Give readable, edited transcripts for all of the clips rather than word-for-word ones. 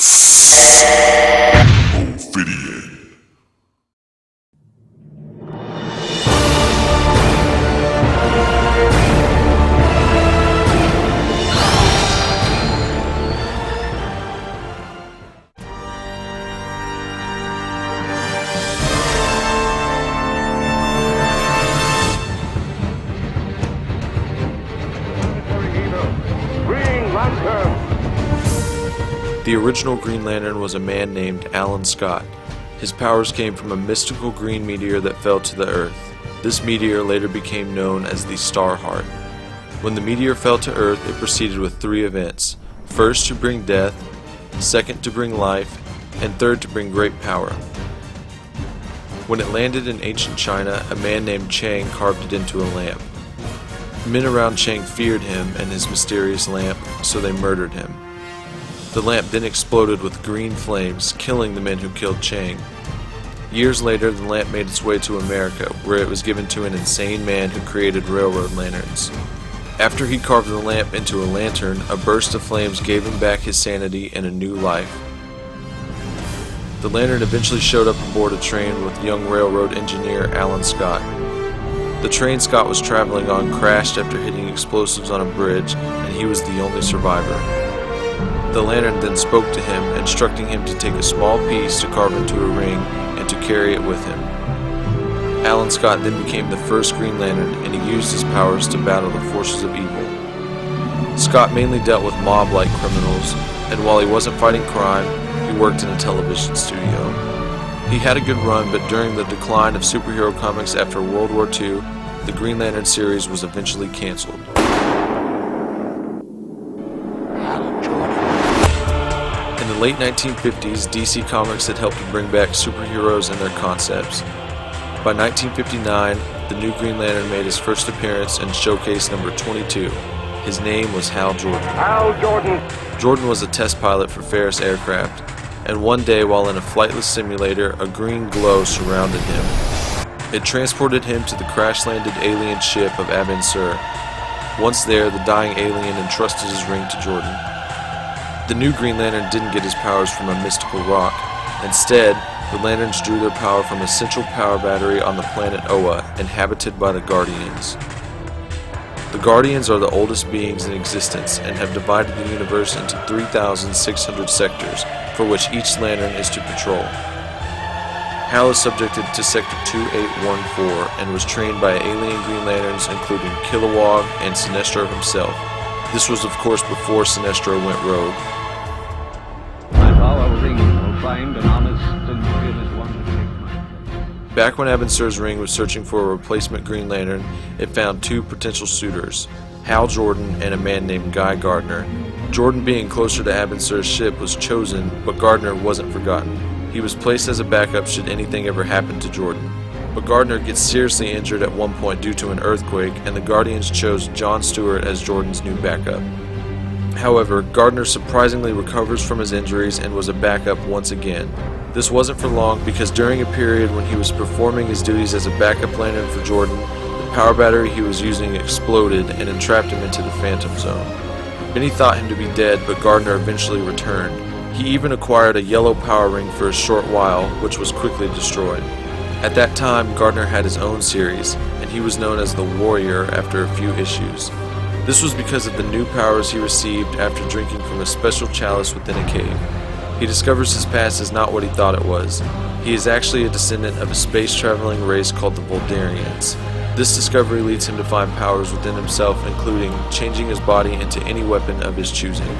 Ophidian. The original Green Lantern was a man named Alan Scott. His powers came from a mystical green meteor that fell to the Earth. This meteor later became known as the Starheart. When the meteor fell to Earth, it proceeded with 3 events. First, to bring death, second, to bring life, and third, to bring great power. When it landed in ancient China, a man named Chang carved it into a lamp. Men around Chang feared him and his mysterious lamp, so they murdered him. The lamp then exploded with green flames, killing the men who killed Chang. Years later, the lamp made its way to America, where it was given to an insane man who created railroad lanterns. After he carved the lamp into a lantern, a burst of flames gave him back his sanity and a new life. The lantern eventually showed up aboard a train with young railroad engineer Alan Scott. The train Scott was traveling on crashed after hitting explosives on a bridge, and he was the only survivor. The lantern then spoke to him, instructing him to take a small piece to carve into a ring and to carry it with him. Alan Scott then became the first Green Lantern, and he used his powers to battle the forces of evil. Scott mainly dealt with mob-like criminals, and while he wasn't fighting crime, he worked in a television studio. He had a good run, but during the decline of superhero comics after World War II, the Green Lantern series was eventually canceled. In the late 1950s, DC Comics had helped to bring back superheroes and their concepts. By 1959, the new Green Lantern made his first appearance in Showcase number 22. His name was Hal Jordan. Hal Jordan! Jordan was a test pilot for Ferris Aircraft, and one day while in a flightless simulator, a green glow surrounded him. It transported him to the crash-landed alien ship of Abin Sur. Once there, the dying alien entrusted his ring to Jordan. The new Green Lantern didn't get his powers from a mystical rock. Instead, the Lanterns drew their power from a central power battery on the planet Oa, inhabited by the Guardians. The Guardians are the oldest beings in existence and have divided the universe into 3,600 sectors, for which each Lantern is to patrol. Hal is subjected to Sector 2814 and was trained by alien Green Lanterns including Kilowog and Sinestro himself. This was of course before Sinestro went rogue. Find an honest and fearless one to take my... Back when Abin Sur's ring was searching for a replacement Green Lantern, it found 2 potential suitors, Hal Jordan and a man named Guy Gardner. Jordan, being closer to Abin Sur's ship, was chosen, but Gardner wasn't forgotten. He was placed as a backup should anything ever happen to Jordan. But Gardner gets seriously injured at one point due to an earthquake, and the Guardians chose John Stewart as Jordan's new backup. However, Gardner surprisingly recovers from his injuries and was a backup once again. This wasn't for long because during a period when he was performing his duties as a backup lantern for Jordan, the power battery he was using exploded and entrapped him into the Phantom Zone. Many thought him to be dead, but Gardner eventually returned. He even acquired a yellow power ring for a short while, which was quickly destroyed. At that time, Gardner had his own series, and he was known as the Warrior after a few issues. This was because of the new powers he received after drinking from a special chalice within a cave. He discovers his past is not what he thought it was. He is actually a descendant of a space-traveling race called the Voldarians. This discovery leads him to find powers within himself, including changing his body into any weapon of his choosing.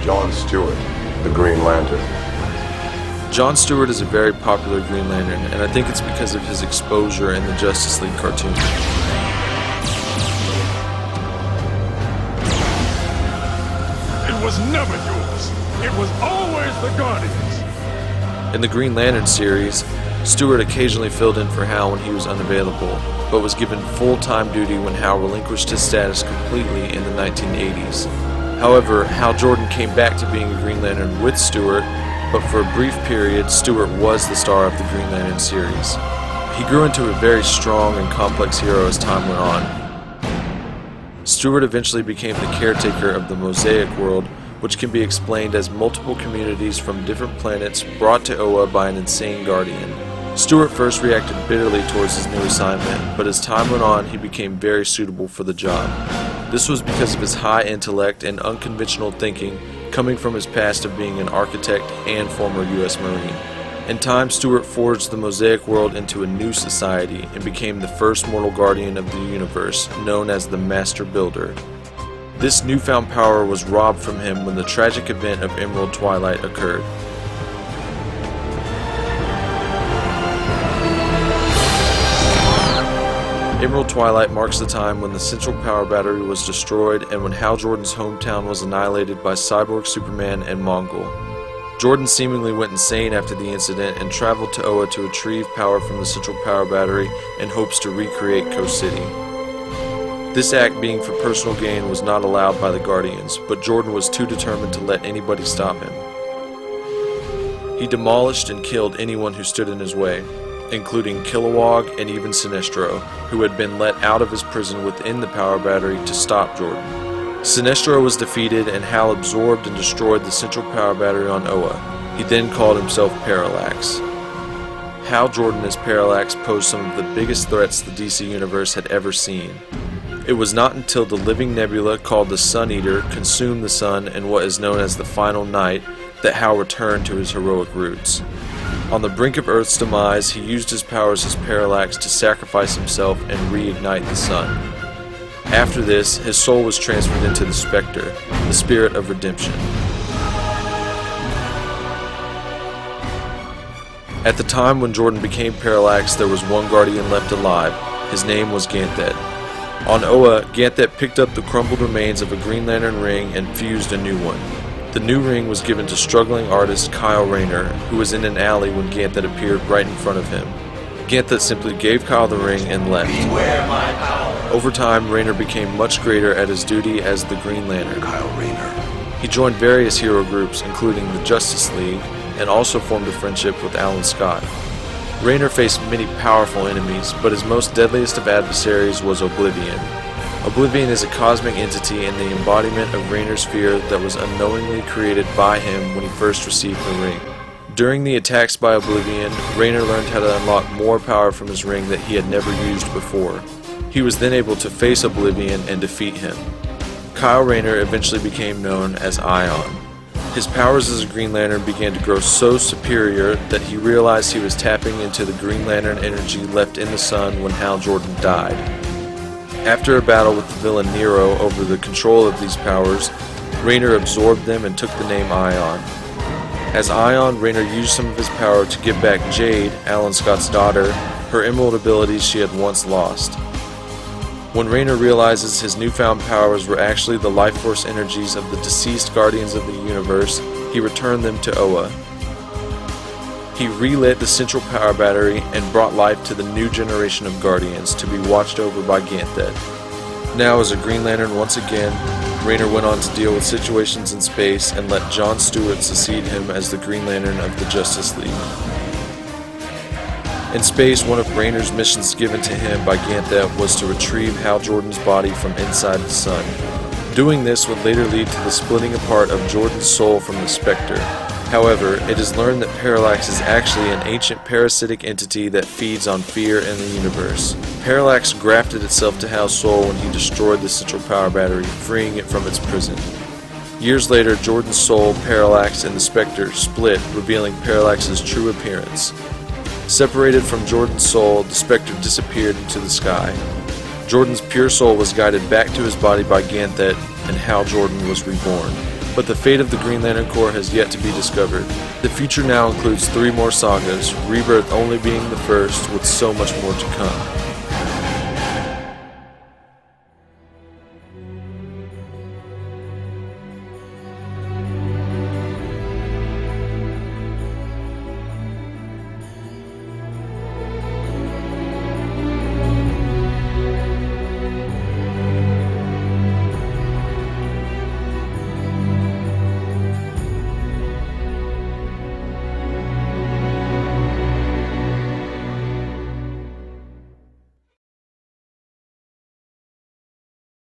John Stewart, the Green Lantern. John Stewart is a very popular Green Lantern, and I think it's because of his exposure in the Justice League cartoon. It was never yours. It was always the Guardians. In the Green Lantern series, Stewart occasionally filled in for Hal when he was unavailable, but was given full-time duty when Hal relinquished his status completely in the 1980s. However, Hal Jordan came back to being a Green Lantern with Stewart, but for a brief period, Stewart was the star of the Green Lantern series. He grew into a very strong and complex hero as time went on. Stewart eventually became the caretaker of the Mosaic world, which can be explained as multiple communities from different planets brought to Oa by an insane guardian. Stewart first reacted bitterly towards his new assignment, but as time went on, he became very suitable for the job. This was because of his high intellect and unconventional thinking, coming from his past of being an architect and former U.S. Marine. In time, Stewart forged the Mosaic world into a new society and became the first mortal guardian of the universe, known as the Master Builder. This newfound power was robbed from him when the tragic event of Emerald Twilight occurred. Emerald Twilight marks the time when the Central Power Battery was destroyed and when Hal Jordan's hometown was annihilated by Cyborg, Superman, and Mongol. Jordan seemingly went insane after the incident and traveled to Oa to retrieve power from the Central Power Battery in hopes to recreate Coast City. This act, being for personal gain, was not allowed by the Guardians, but Jordan was too determined to let anybody stop him. He demolished and killed anyone who stood in his way, including Kilowog and even Sinestro, who had been let out of his prison within the power battery to stop Jordan. Sinestro was defeated and Hal absorbed and destroyed the Central Power Battery on Oa. He then called himself Parallax. Hal Jordan as Parallax posed some of the biggest threats the DC Universe had ever seen. It was not until the living nebula called the Sun Eater consumed the sun in what is known as the Final Night that Hal returned to his heroic roots. On the brink of Earth's demise, he used his powers as Parallax to sacrifice himself and reignite the sun. After this, his soul was transferred into the Spectre, the spirit of redemption. At the time when Jordan became Parallax, there was one Guardian left alive. His name was Ganthet. On Oa, Ganthet picked up the crumbled remains of a Green Lantern ring and fused a new one. The new ring was given to struggling artist Kyle Rayner, who was in an alley when Ganthet appeared right in front of him. Ganthet simply gave Kyle the ring and left. Beware my power. Over time, Rayner became much greater at his duty as the Green Lantern. Kyle Rayner. He joined various hero groups, including the Justice League, and also formed a friendship with Alan Scott. Rayner faced many powerful enemies, but his most deadliest of adversaries was Oblivion. Oblivion is a cosmic entity and the embodiment of Rayner's fear that was unknowingly created by him when he first received the ring. During the attacks by Oblivion, Rayner learned how to unlock more power from his ring that he had never used before. He was then able to face Oblivion and defeat him. Kyle Rayner eventually became known as Ion. His powers as a Green Lantern began to grow so superior that he realized he was tapping into the Green Lantern energy left in the sun when Hal Jordan died. After a battle with the villain Nero over the control of these powers, Rayner absorbed them and took the name Ion. As Ion, Rayner used some of his power to give back Jade, Alan Scott's daughter, her emerald abilities she had once lost. When Rayner realizes his newfound powers were actually the life force energies of the deceased Guardians of the Universe, he returned them to Oa. He relit the Central Power Battery and brought life to the new generation of Guardians to be watched over by Ganthet. Now as a Green Lantern once again, Rayner went on to deal with situations in space and let John Stewart succeed him as the Green Lantern of the Justice League. In space, one of Rayner's missions given to him by Ganthet was to retrieve Hal Jordan's body from inside the sun. Doing this would later lead to the splitting apart of Jordan's soul from the Spectre. However, it is learned that Parallax is actually an ancient parasitic entity that feeds on fear in the universe. Parallax grafted itself to Hal's soul when he destroyed the Central Power Battery, freeing it from its prison. Years later, Jordan's soul, Parallax, and the Spectre split, revealing Parallax's true appearance. Separated from Jordan's soul, the Spectre disappeared into the sky. Jordan's pure soul was guided back to his body by Ganthet, and Hal Jordan was reborn. But the fate of the Green Lantern Corps has yet to be discovered. The future now includes 3 more sagas, Rebirth only being the first, with so much more to come.